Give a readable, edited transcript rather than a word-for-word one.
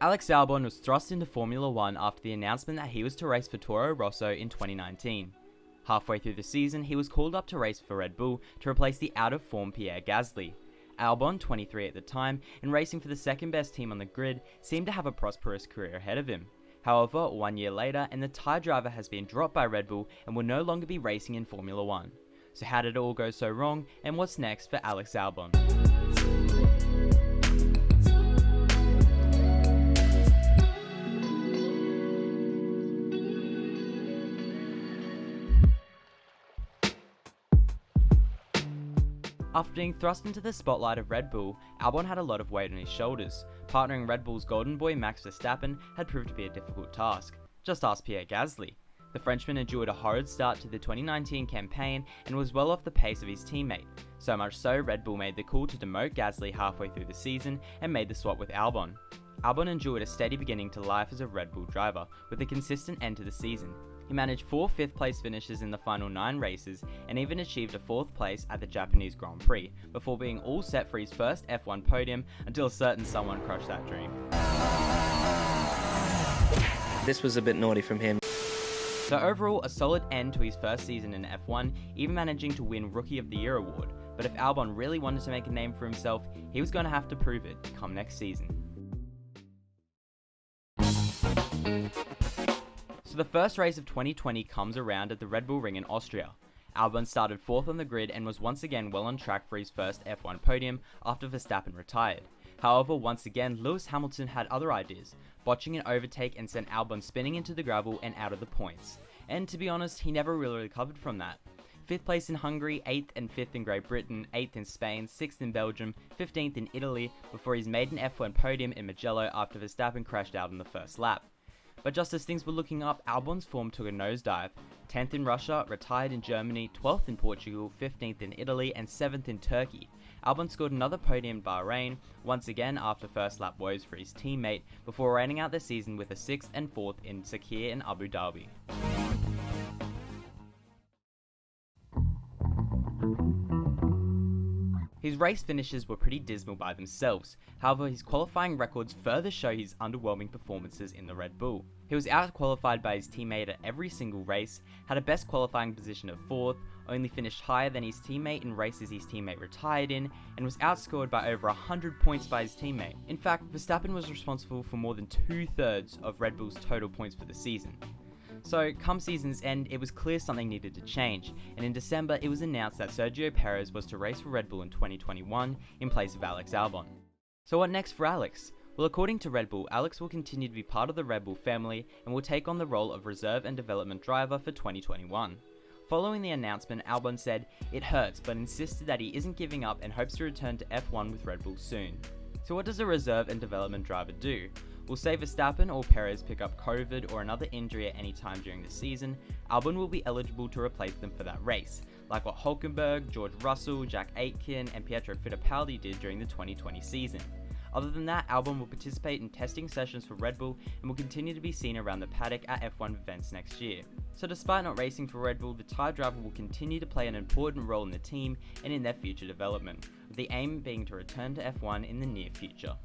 Alex Albon was thrust into Formula 1 after the announcement that he was to race for Toro Rosso in 2019. Halfway through the season, he was called up to race for Red Bull to replace the out-of-form Pierre Gasly. Albon, 23 at the time, and racing for the second best team on the grid, seemed to have a prosperous career ahead of him. However, 1 year later, and the tyre driver has been dropped by Red Bull and will no longer be racing in Formula 1. So how did it all go so wrong, and what's next for Alex Albon? After being thrust into the spotlight of Red Bull, Albon had a lot of weight on his shoulders. Partnering Red Bull's golden boy Max Verstappen had proved to be a difficult task. Just ask Pierre Gasly. The Frenchman endured a horrid start to the 2019 campaign and was well off the pace of his teammate. So much so, Red Bull made the call to demote Gasly halfway through the season and made the swap with Albon. Albon enjoyed a steady beginning to life as a Red Bull driver, with a consistent end to the season. He managed 4 fifth-place finishes in the final 9 races and even achieved a 4th place at the Japanese Grand Prix, before being all set for his first F1 podium until a certain someone crushed that dream. This was a bit naughty from him. So overall, a solid end to his first season in F1, even managing to win Rookie of the Year award. But if Albon really wanted to make a name for himself, he was going to have to prove it come next season. So the first race of 2020 comes around at the Red Bull Ring in Austria. Albon started 4th on the grid and was once again well on track for his first F1 podium after Verstappen retired. However, once again, Lewis Hamilton had other ideas, botching an overtake and sent Albon spinning into the gravel and out of the points. And to be honest, he never really recovered from that. 5th place in Hungary, 8th and 5th in Great Britain, 8th in Spain, 6th in Belgium, 15th in Italy, before his maiden F1 podium in Mugello after Verstappen crashed out in the first lap. But just as things were looking up, Albon's form took a nosedive. 10th in Russia, retired in Germany, 12th in Portugal, 15th in Italy, and 7th in Turkey. Albon scored another podium in Bahrain, once again after first lap woes for his teammate, before rounding out the season with a 6th and 4th in Sakhir and Abu Dhabi. His race finishes were pretty dismal by themselves, however his qualifying records further show his underwhelming performances in the Red Bull. He was out-qualified by his teammate at every single race, had a best qualifying position of 4th, only finished higher than his teammate in races his teammate retired in, and was outscored by over 100 points by his teammate. In fact, Verstappen was responsible for more than 2/3 of Red Bull's total points for the season. So, come season's end, it was clear something needed to change, and in December it was announced that Sergio Perez was to race for Red Bull in 2021 in place of Alex Albon. So what next for Alex? Well, according to Red Bull, Alex will continue to be part of the Red Bull family and will take on the role of reserve and development driver for 2021. Following the announcement, Albon said, "It hurts," but insisted that he isn't giving up and hopes to return to F1 with Red Bull soon. So what does a reserve and development driver do? Will say Verstappen or Perez pick up COVID or another injury at any time during the season, Albon will be eligible to replace them for that race, like what Hülkenberg, George Russell, Jack Aitken and Pietro Fittipaldi did during the 2020 season. Other than that, Albon will participate in testing sessions for Red Bull and will continue to be seen around the paddock at F1 events next year. So despite not racing for Red Bull, the tyre driver will continue to play an important role in the team and in their future development, with the aim being to return to F1 in the near future.